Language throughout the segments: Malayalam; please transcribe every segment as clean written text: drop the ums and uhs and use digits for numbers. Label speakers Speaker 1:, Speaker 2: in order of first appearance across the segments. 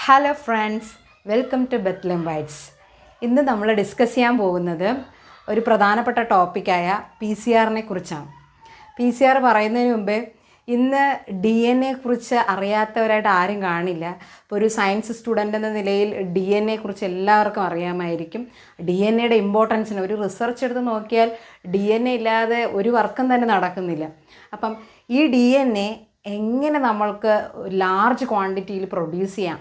Speaker 1: Hello friends, welcome to Bethlehem bites. ഇന്ന് നമ്മൾ ഡിസ്കസ് ചെയ്യാൻ പോകുന്നത് ഒരു പ്രധാനപ്പെട്ട ടോപ്പിക്കായ PCR കുറിച്ചാണ്. PCR പറയുന്നതിന് മുമ്പേ ഇന്ന് DNA കുറിച്ച് അറിയാത്തവരായിട്ട് ആരും കാണില്ല. ഇപ്പോൾ ഒരു സയൻസ് സ്റ്റുഡൻ്റ് എന്ന നിലയിൽ DNA കുറിച്ച് എല്ലാവർക്കും അറിയാമായിരിക്കും. DNAയുടെ ഇമ്പോർട്ടൻസിന് ഒരു റിസർച്ച് എടുത്ത് നോക്കിയാൽ DNA ഇല്ലാതെ ഒരു വർക്കും തന്നെ നടക്കുന്നില്ല. അപ്പം ഈ DNA എങ്ങനെ നമ്മൾക്ക് ലാർജ് ക്വാണ്ടിറ്റിയിൽ പ്രൊഡ്യൂസ് ചെയ്യാം,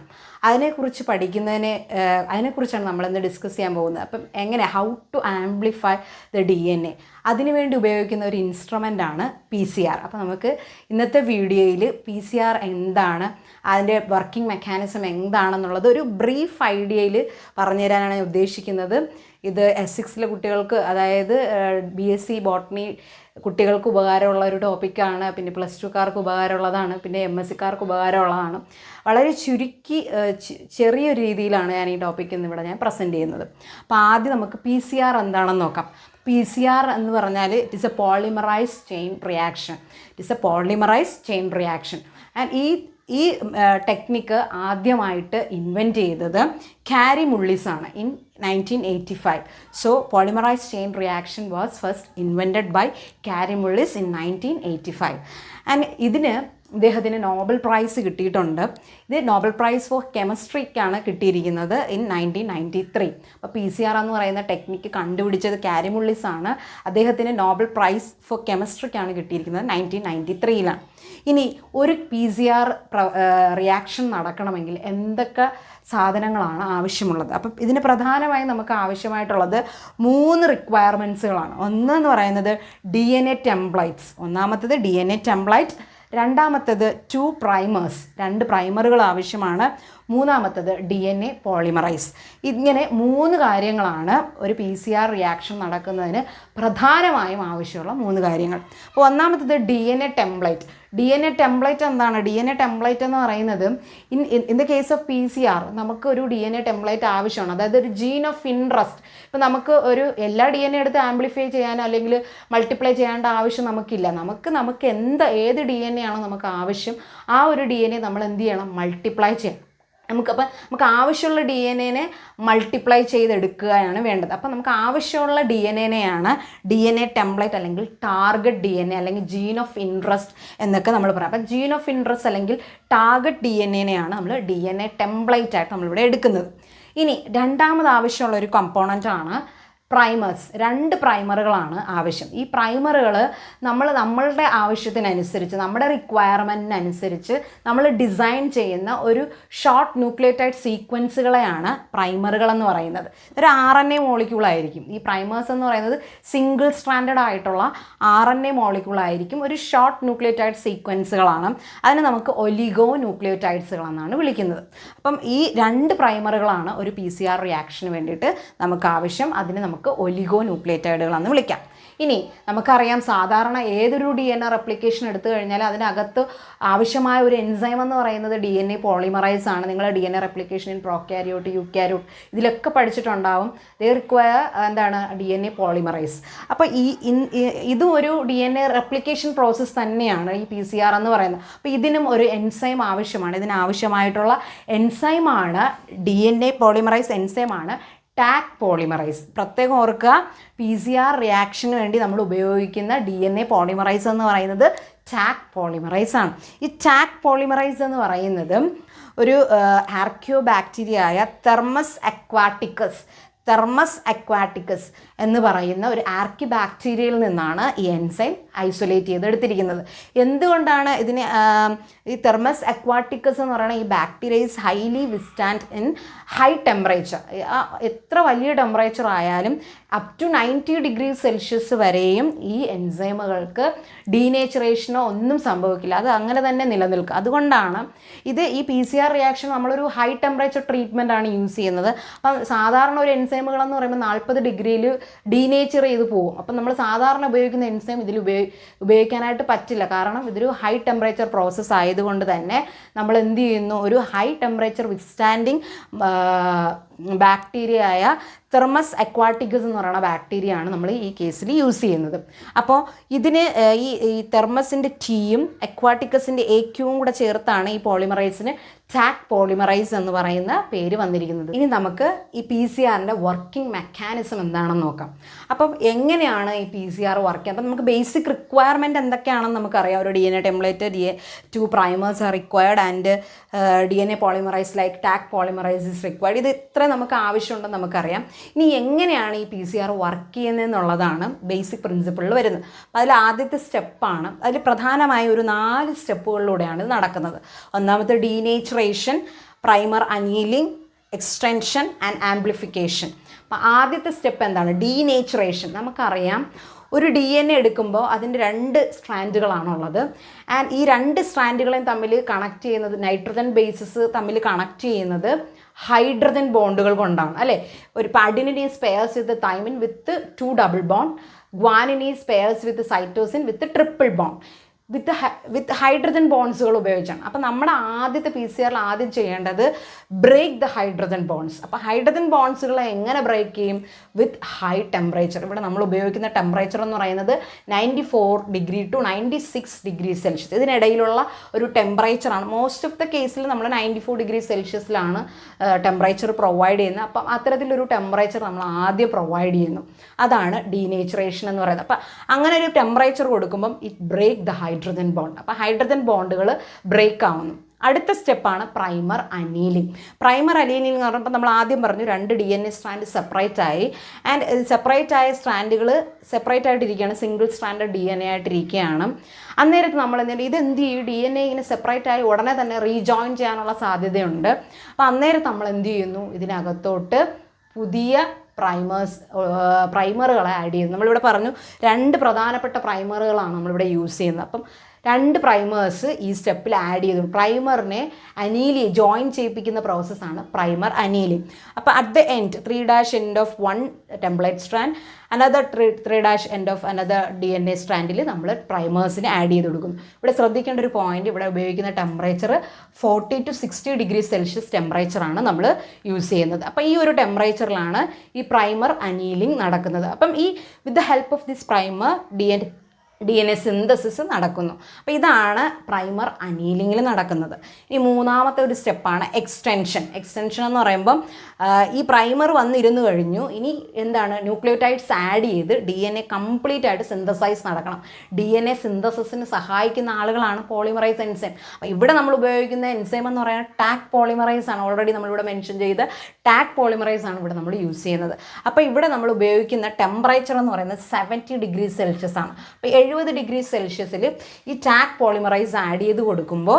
Speaker 1: അതിനെക്കുറിച്ചാണ് നമ്മളിന്ന് ഡിസ്കസ് ചെയ്യാൻ പോകുന്നത്. അപ്പം എങ്ങനെ how to amplify the DNA അതിനുവേണ്ടി ഉപയോഗിക്കുന്ന ഒരു ഇൻസ്ട്രുമെൻ്റാണ് PCR. അപ്പോൾ നമുക്ക് ഇന്നത്തെ വീഡിയോയിൽ PCR എന്താണ്, അതിൻ്റെ വർക്കിംഗ് മെക്കാനിസം എന്താണെന്നുള്ളത് ഒരു ബ്രീഫ് ഐഡിയയിൽ പറഞ്ഞു തരാനാണ് ഞാൻ ഉദ്ദേശിക്കുന്നത്. ഇത് S6 കുട്ടികൾക്ക്, അതായത് BSc ബോട്ടണി കുട്ടികൾക്ക് ഉപകാരമുള്ള ഒരു ടോപ്പിക്കാണ്. പിന്നെ +2കാർക്ക് ഉപകാരമുള്ളതാണ്, പിന്നെ MScക്കാർക്ക് ഉപകാരമുള്ളതാണ്. വളരെ ചുരുക്കി ചെറിയൊരു രീതിയിലാണ് ഞാൻ ഈ ടോപ്പിക്ക് ഇന്നിവിടെ ഞാൻ പ്രസൻറ്റ് ചെയ്യുന്നത്. അപ്പോൾ ആദ്യം നമുക്ക് PCR എന്താണെന്ന് നോക്കാം. PCR എന്ന് പറഞ്ഞാൽ it is A polymerised chain reaction. And ഈ ടെക്നിക്ക് ആദ്യമായിട്ട് ഇൻവെൻറ്റ് ചെയ്തത് കാരി മുള്ളിസ് ആണ് in 1985. So polymerized chain reaction was first invented by Kary Mullis in 1985. And ഇതിന് ഇദ്ദേഹത്തിന് നോബൽ പ്രൈസ് കിട്ടിയിട്ടുണ്ട്. ഇത് നോബൽ പ്രൈസ് ഫോർ കെമിസ്ട്രിക്കാണ് കിട്ടിയിരിക്കുന്നത് ഇൻ 1993. അപ്പോൾ PCR എന്ന് പറയുന്ന ടെക്നിക്ക് കണ്ടുപിടിച്ചത് കാരി മുള്ളിസ് ആണ്. അദ്ദേഹത്തിന് നോബൽ പ്രൈസ് ഫോർ കെമിസ്ട്രിക്കാണ് കിട്ടിയിരിക്കുന്നത് 1993. ഇനി ഒരു PCR റിയാക്ഷൻ നടക്കണമെങ്കിൽ എന്തൊക്കെ സാധനങ്ങളാണ് ആവശ്യമുള്ളത്? അപ്പം ഇതിന് പ്രധാനമായും നമുക്ക് ആവശ്യമായിട്ടുള്ളത് 3 റിക്വയർമെൻറ്റ്സുകളാണ്. ഒന്നെന്ന് പറയുന്നത് DNA ടെംപ്ലേറ്റ്സ്. ഒന്നാമത്തത് DNA ടെംപ്ലേറ്റ്, രണ്ടാമത്തത് 2 പ്രൈമേഴ്സ്, 2 പ്രൈമറുകൾ ആവശ്യമാണ്. മൂന്നാമത്തത് DNA പോളിമറൈസ്. ഇങ്ങനെ 3 കാര്യങ്ങളാണ് ഒരു PCR റിയാക്ഷൻ നടക്കുന്നതിന് പ്രധാനമായും ആവശ്യമുള്ള 3 കാര്യങ്ങൾ. അപ്പോൾ ഒന്നാമത്തത് DNA ടെംപ്ലേറ്റ്. DNA ടെംപ്ലേറ്റ് എന്താണ്? DNA ടെംപ്ലേറ്റ് എന്ന് പറയുന്നത് in the case of PCR നമുക്ക് ഒരു DNA ടെംപ്ലേറ്റ് ആവശ്യമാണ്. അതായത് ഒരു ജീൻ ഓഫ് ഇൻട്രസ്റ്റ്. ഇപ്പോൾ നമുക്ക് എല്ലാ DNA എടുത്ത് ആംപ്ലിഫൈ ചെയ്യാനോ അല്ലെങ്കിൽ മൾട്ടിപ്ലൈ ചെയ്യേണ്ട ആവശ്യം നമുക്കില്ല. നമുക്ക് ഏത് DNA ആണോ നമുക്ക് ആവശ്യം, ആ ഒരു DNA നമ്മൾ എന്ത് ചെയ്യണം? മൾട്ടിപ്ലൈ ചെയ്യണം. നമുക്ക് ആവശ്യമുള്ള DNA മൾട്ടിപ്ലൈ ചെയ്തെടുക്കുകയാണ് വേണ്ടത്. അപ്പോൾ നമുക്ക് ആവശ്യമുള്ള DNA DNA ടെംപ്ലേറ്റ് അല്ലെങ്കിൽ ടാർഗറ്റ് DNA അല്ലെങ്കിൽ ജീൻ ഓഫ് ഇൻട്രസ്റ്റ് എന്നൊക്കെ നമ്മൾ പറയാം. അപ്പോൾ ജീൻ ഓഫ് ഇൻട്രസ്റ്റ് അല്ലെങ്കിൽ ടാർഗറ്റ് DNA നമ്മൾ DNA ടെംപ്ലേറ്റ് ആയിട്ട് നമ്മളിവിടെ എടുക്കുന്നത്. ഇനി രണ്ടാമത് ആവശ്യമുള്ള ഒരു കമ്പോണൻ്റാണ് പ്രൈമേഴ്സ്. 2 പ്രൈമറുകളാണ് ആവശ്യം. ഈ പ്രൈമറുകൾ നമ്മളുടെ ആവശ്യത്തിനനുസരിച്ച്, നമ്മുടെ റിക്വയർമെൻറ്റിനനുസരിച്ച് നമ്മൾ ഡിസൈൻ ചെയ്യുന്ന ഒരു ഷോർട്ട് ന്യൂക്ലിയോടൈഡ് സീക്വൻസുകളെയാണ് പ്രൈമറുകൾ എന്ന് പറയുന്നത്. ഒരു RNA മോളിക്യൂളായിരിക്കും. ഈ പ്രൈമേഴ്സ് എന്ന് പറയുന്നത് സിംഗിൾ സ്ട്രാൻഡഡ് ആയിട്ടുള്ള RNA മോളിക്യൂളായിരിക്കും. ഒരു ഷോർട്ട് ന്യൂക്ലിയോടൈഡ് സീക്വൻസുകളാണ്. അതിന് നമുക്ക് ഒലിഗോ ന്യൂക്ലിയോടൈഡ്സുകൾ എന്നാണ് വിളിക്കുന്നത്. അപ്പം ഈ 2 പ്രൈമറുകളാണ് ഒരു PCR റിയാക്ഷന് വേണ്ടിയിട്ട് നമുക്ക് ആവശ്യം. അതിന് നമുക്ക് ഒലിഗോ ന്യൂക്ലിയോടൈഡുകളെന്ന് വിളിക്കാം. ഇനി നമുക്കറിയാം, സാധാരണ ഏതൊരു DNA റെപ്ലിക്കേഷൻ എടുത്തു കഴിഞ്ഞാൽ അതിനകത്ത് ആവശ്യമായ ഒരു എൻസൈം എന്ന് പറയുന്നത് DNA പോളിമറൈസ് ആണ്. നിങ്ങൾ DNA replication in prokaryote, eukaryote ഇതിലൊക്കെ പഠിച്ചിട്ടുണ്ടാവും. ദേ റിക്വയർ DNA പോളിമറൈസ്. അപ്പോൾ ഇതും ഒരു DNA റെപ്ലിക്കേഷൻ പ്രോസസ്സ് തന്നെയാണ് ഈ PCR എന്ന് പറയുന്നത്. അപ്പോൾ ഇതിനും ഒരു എൻസൈം ആവശ്യമാണ്. ഇതിനാവശ്യമായിട്ടുള്ള എൻസൈമാണ് DNA പോളിമറൈസ് എൻസൈമാണ് ടാക് പോളിമറൈസ്. പ്രത്യേകം ഓർക്കുക, PCR റിയാക്ഷന് വേണ്ടി നമ്മൾ ഉപയോഗിക്കുന്ന DNA പോളിമറൈസ് എന്ന് പറയുന്നത് ടാക് പോളിമറൈസ് ആണ്. ഈ ടാക് പോളിമറൈസ് എന്ന് പറയുന്നത് ഒരു ആർക്കിയോബാക്ടീരിയയായ തെർമസ് അക്വാട്ടിക്കസ് എന്ന് പറയുന്ന ഒരു ആർക്കിബാക്ടീരിയയിൽ നിന്നാണ് ഈ എൻസൈം ഐസൊലേറ്റ് ചെയ്തെടുത്തിരിക്കുന്നത്. എന്തുകൊണ്ടാണ് ഇതിന് ഈ തെർമസ് അക്വാട്ടിക്കസ് എന്ന് പറയുന്ന ഈ bacteria is highly withstand in high temperature. എത്ര വലിയ ടെമ്പറേച്ചർ ആയാലും അപ് ടു 90 ഡിഗ്രി സെൽഷ്യസ് വരെയും ഈ എൻസൈമുകൾക്ക് ഡീനേച്ചറേഷനോ ഒന്നും സംഭവിക്കില്ല. അത് അങ്ങനെ തന്നെ നിലനിൽക്കും. അതുകൊണ്ടാണ് ഈ PCR റിയാക്ഷൻ നമ്മളൊരു ഹൈ ടെമ്പറേച്ചർ ട്രീറ്റ്മെൻ്റ് ആണ് യൂസ് ചെയ്യുന്നത്. അപ്പം സാധാരണ ഒരു എൻസൈമുകളെന്ന് പറയുമ്പോൾ 40 ഡിഗ്രിയിൽ ഡീനേച്ചർ ചെയ്ത് പോകും. അപ്പം നമ്മൾ സാധാരണ ഉപയോഗിക്കുന്ന എൻസൈം ഇതിൽ ഉപയോഗിക്കാനായിട്ട് പറ്റില്ല. കാരണം ഇതൊരു ഹൈ ടെമ്പറേച്ചർ പ്രോസസ്സ് ആയതുകൊണ്ട് തന്നെ നമ്മൾ എന്ത് ചെയ്യുന്നു, ഒരു ഹൈ ടെമ്പറേച്ചർ വിത്ത്സ്റ്റാൻഡിങ് ബാക്ടീരിയ ആയ തെർമസ് അക്വാട്ടിക്കസ് എന്ന് പറയുന്ന ബാക്ടീരിയ ആണ് നമ്മൾ ഈ കേസിൽ യൂസ് ചെയ്യുന്നത്. അപ്പോൾ ഇതിന് ഈ തെർമസിൻ്റെ ടിയും അക്വാട്ടിക്കസിൻ്റെ AQവും കൂടെ ചേർത്താണ് ഈ പോളിമറൈസിന് ടാക് പോളിമറൈസ് എന്ന് പറയുന്ന പേര് വന്നിരിക്കുന്നത്. ഇനി നമുക്ക് ഈ PCR-ൻ്റെ വർക്കിംഗ് മെക്കാനിസം എന്താണെന്ന് നോക്കാം. അപ്പം എങ്ങനെയാണ് ഈ PCR വർക്ക് ചെയ്യുന്നത്? അപ്പം നമുക്ക് ബേസിക് റിക്വയർമെൻറ്റ് എന്തൊക്കെയാണെന്ന് നമുക്കറിയാം. ഒരു DNA template, two primers are required and DNA polymerase like Taq polymerase is required. ഇത് ഇത്ര നമുക്ക് ആവശ്യമുണ്ടെന്ന് നമുക്കറിയാം. ഇനി എങ്ങനെയാണ് ഈ PCR വർക്ക് ചെയ്യുന്നതെന്നുള്ളതാണ് ബേസിക് പ്രിൻസിപ്പിളിൽ വരുന്നത്. അതിൽ ആദ്യത്തെ സ്റ്റെപ്പാണ്, അതിൽ പ്രധാനമായ ഒരു 4 സ്റ്റെപ്പുകളിലൂടെയാണ് ഇത് നടക്കുന്നത്. ഒന്നാമത്തെ denaturation, primer annealing, extension and amplification. അപ്പോൾ ആദ്യത്തെ സ്റ്റെപ്പ് എന്താണ്? ഡീനേച്ചറേഷൻ. നമുക്കറിയാം ഒരു DNA എടുക്കുമ്പോൾ അതിൻ്റെ 2 സ്ട്രാൻഡുകളാണുള്ളത്. ആൻഡ് ഈ 2 സ്ട്രാൻഡുകളെയും തമ്മിൽ കണക്ട് ചെയ്യുന്നത്, നൈട്രജൻ ബേസസ് തമ്മിൽ കണക്ട് ചെയ്യുന്നത് ഹൈഡ്രജൻ ബോണ്ടുകൾ കൊണ്ടാണ്, അല്ലേ? ഒരു adenine is pairs with thymine with 2 double bond, guanine is pairs with cytosine with triple bond, with hydrogen ബോൺസുകൾ ഉപയോഗിച്ചാണ്. അപ്പോൾ നമ്മുടെ ആദ്യത്തെ PCR ആദ്യം ചെയ്യേണ്ടത് ബ്രേക്ക് ദ ഹൈഡ്രജൻ ബോൺസ്. അപ്പോൾ ഹൈഡ്രജൻ ബോൺസുകളെ എങ്ങനെ ബ്രേക്ക് ചെയ്യും? With high temperature. ഇവിടെ നമ്മൾ ഉപയോഗിക്കുന്ന ടെമ്പറേച്ചർ എന്ന് പറയുന്നത് 94 ഡിഗ്രി ടു 96 ഡിഗ്രി സെൽഷ്യസ്. ഇതിനിടയിലുള്ള ഒരു ടെമ്പറേച്ചറാണ്. മോസ്റ്റ് ഓഫ് ദ കേസിൽ നമ്മൾ 94 ഡിഗ്രി സെൽഷ്യസിലാണ് ടെമ്പറേച്ചർ പ്രൊവൈഡ് ചെയ്യുന്നത്. അപ്പം അത്തരത്തിലൊരു ടെമ്പറേച്ചർ നമ്മൾ ആദ്യം പ്രൊവൈഡ് ചെയ്യുന്നു. അതാണ് ഡീനേച്ചറേഷൻ എന്ന് പറയുന്നത്. അപ്പം അങ്ങനെ ഒരു ടെമ്പറേച്ചർ കൊടുക്കുമ്പം it break the hydrogen bond. അപ്പോൾ ഹൈഡ്രജൻ ബോണ്ടുകൾ ബ്രേക്ക് ആവുന്നു. അടുത്ത സ്റ്റെപ്പാണ് പ്രൈമർ അനീലിംഗ്. പ്രൈമർ അനീലിംഗ് എന്ന് പറയുമ്പോൾ നമ്മൾ ആദ്യം പറഞ്ഞു 2 DNA സ്ട്രാൻഡ് സെപ്പറേറ്റ് ആയി. ആൻഡ് സെപ്പറേറ്റ് ആയ സ്ട്രാൻഡുകൾ സെപ്പറേറ്റ് ആയിട്ടിരിക്കുകയാണ്, സിംഗിൾ സ്ട്രാൻഡ് DNA ആയിട്ടിരിക്കുകയാണ്. അന്നേരത്ത് നമ്മൾ എന്ത് ചെയ്യും? DNA ഇങ്ങനെ സെപ്പറേറ്റ് ആയി ഉടനെ തന്നെ റീജോയിൻ ചെയ്യാനുള്ള സാധ്യതയുണ്ട്. അപ്പോൾ അന്നേരം നമ്മൾ എന്ത് ചെയ്യുന്നു? ഇതിനകത്തോട്ട് പുതിയ പ്രൈമറുകളെ ആഡ് ചെയ്യുന്നു. നമ്മളിവിടെ പറഞ്ഞു 2 പ്രധാനപ്പെട്ട പ്രൈമറുകളാണ് നമ്മളിവിടെ യൂസ് ചെയ്യുന്നത്. അപ്പം 2 പ്രൈമേഴ്സ് ഈ സ്റ്റെപ്പിൽ ആഡ് ചെയ്തു. പ്രൈമറിനെ ജോയിൻ ചെയ്യിപ്പിക്കുന്ന പ്രോസസ്സാണ് പ്രൈമർ അനീലിംഗ്. അപ്പോൾ at the end 3' end of one template strand, another 3' end of another DNA സ്ട്രാൻഡിൽ നമ്മൾ പ്രൈമേഴ്സിനെ ആഡ് ചെയ്ത് കൊടുക്കുന്നു. ഇവിടെ ശ്രദ്ധിക്കേണ്ട ഒരു പോയിന്റ്, ഇവിടെ ഉപയോഗിക്കുന്ന ടെമ്പറേച്ചർ 40 to 60 ഡിഗ്രി സെൽഷ്യസ് ടെമ്പറേച്ചറാണ് നമ്മൾ യൂസ് ചെയ്യുന്നത്. അപ്പോൾ ഈ ഒരു ടെമ്പറേച്ചറിലാണ് ഈ പ്രൈമർ അനീലിംഗ് നടക്കുന്നത്. അപ്പം ഈ with the help of this primer DNA synthesis നടക്കുന്നു. അപ്പോൾ ഇതാണ് പ്രൈമർ അനീലിംഗിൽ നടക്കുന്നത്. ഇനി മൂന്നാമത്തെ ഒരു സ്റ്റെപ്പാണ് എക്സ്റ്റൻഷൻ. എക്സ്റ്റൻഷൻ എന്ന് പറയുമ്പം ഈ പ്രൈമർ വന്നിരുന്നു കഴിഞ്ഞു. ഇനി എന്താണ്? ന്യൂക്ലിയോടൈഡ്സ് ആഡ് ചെയ്ത് DNA കംപ്ലീറ്റ് ആയിട്ട് സിന്തസൈസ് നടക്കണം. DNA സിന്തസിസിന് സഹായിക്കുന്ന ആളുകളാണ് പോളിമറൈസ് എൻസൈം. അപ്പോൾ ഇവിടെ നമ്മൾ ഉപയോഗിക്കുന്ന എൻസൈം എന്ന് പറയുന്നത് ടാക് പോളിമറൈസ് ആണ്. ഓൾറെഡി നമ്മളിവിടെ മെൻഷൻ ചെയ്ത് ടാക് പോളിമറൈസ് ആണ് ഇവിടെ നമ്മൾ യൂസ് ചെയ്യുന്നത്. അപ്പോൾ ഇവിടെ നമ്മൾ ഉപയോഗിക്കുന്ന ടെമ്പറേച്ചർ എന്ന് പറയുന്നത് 70 ഡിഗ്രി സെൽഷ്യസ് ആണ്. അപ്പോൾ 70 ഡിഗ്രി സെൽഷ്യസിൽ ഈ ടാക് പോളിമറൈസ് ആഡ് ചെയ്ത് കൊടുക്കുമ്പോൾ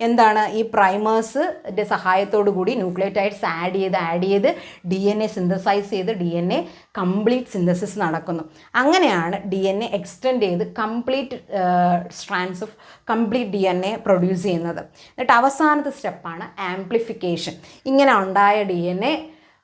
Speaker 1: എന്താണ്? ഈ പ്രൈമേഴ്സിൻ്റെ സഹായത്തോടു കൂടി ന്യൂക്ലിയോടൈഡ്സ് ആഡ് ചെയ്ത് DNA സിന്തസൈസ് ചെയ്ത് DNA കംപ്ലീറ്റ് സിന്തസിസ് നടക്കുന്നു. അങ്ങനെയാണ് DNA എക്സ്റ്റെൻഡ് ചെയ്ത് complete strands of complete DNA produce ചെയ്യുന്നത്. എന്നിട്ട് അവസാനത്തെ സ്റ്റെപ്പാണ് ആംപ്ലിഫിക്കേഷൻ. ഇങ്ങനെ ഉണ്ടായ DNA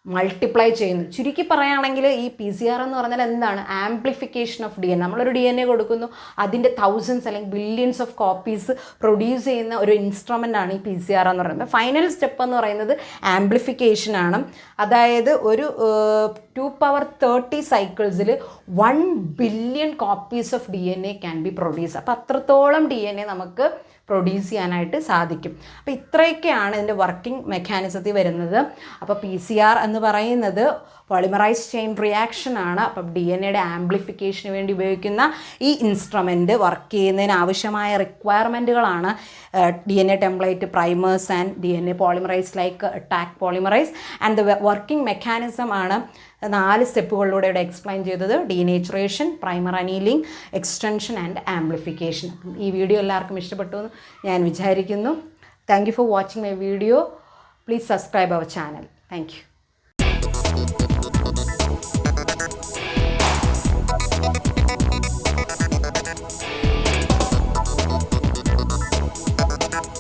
Speaker 1: മൾട്ടിപ്ലൈ ചെയ്യുന്നു. ചുരുക്കി പറയുകയാണെങ്കിൽ ഈ PCR എന്ന് പറഞ്ഞാൽ എന്താണ്? Amplification of DNA. നമ്മളൊരു DNA കൊടുക്കുന്നു, അതിൻ്റെ തൗസൻഡ്സ് അല്ലെങ്കിൽ ബില്യൺസ് ഓഫ് കോപ്പീസ് പ്രൊഡ്യൂസ് ചെയ്യുന്ന ഒരു ഇൻസ്ട്രുമെൻ്റ് ആണ് ഈ PCR എന്ന് പറയുന്നത്. ഫൈനൽ സ്റ്റെപ്പ് എന്ന് പറയുന്നത് ആംപ്ലിഫിക്കേഷനാണ്. അതായത് ഒരു 2^30 സൈക്കിൾസിൽ 1 billion copies of DNA can be produce. അപ്പോൾ അത്രത്തോളം DNA നമുക്ക് പ്രൊഡ്യൂസ് ചെയ്യാനായിട്ട് സാധിക്കും. അപ്പോൾ ഇത്രയൊക്കെയാണ് ഇതിൻ്റെ വർക്കിംഗ് മെക്കാനിസത്തിൽ വരുന്നത്. അപ്പോൾ PCR എന്ന് പറയുന്നത് പോളിമറൈസ് ചെയിൻ റിയാക്ഷൻ ആണ്. അപ്പം DNA ആംപ്ലിഫിക്കേഷന് വേണ്ടി ഉപയോഗിക്കുന്ന ഈ ഇൻസ്ട്രുമെൻറ്റ് വർക്ക് ചെയ്യുന്നതിന് ആവശ്യമായ റിക്വയർമെൻറ്റുകളാണ് DNA template, primers and DNA polymerase like Taq polymerase. And the working mechanism ആണ് 4 സ്റ്റെപ്പുകളിലൂടെ ഇവിടെ എക്സ്പ്ലെയിൻ ചെയ്തത്. Denaturation, primer annealing, extension and amplification. ഈ വീഡിയോ എല്ലാവർക്കും ഇഷ്ടപ്പെട്ടു എന്ന് ഞാൻ വിചാരിക്കുന്നു. Thank you for watching my video. Please subscribe our channel. Thank U.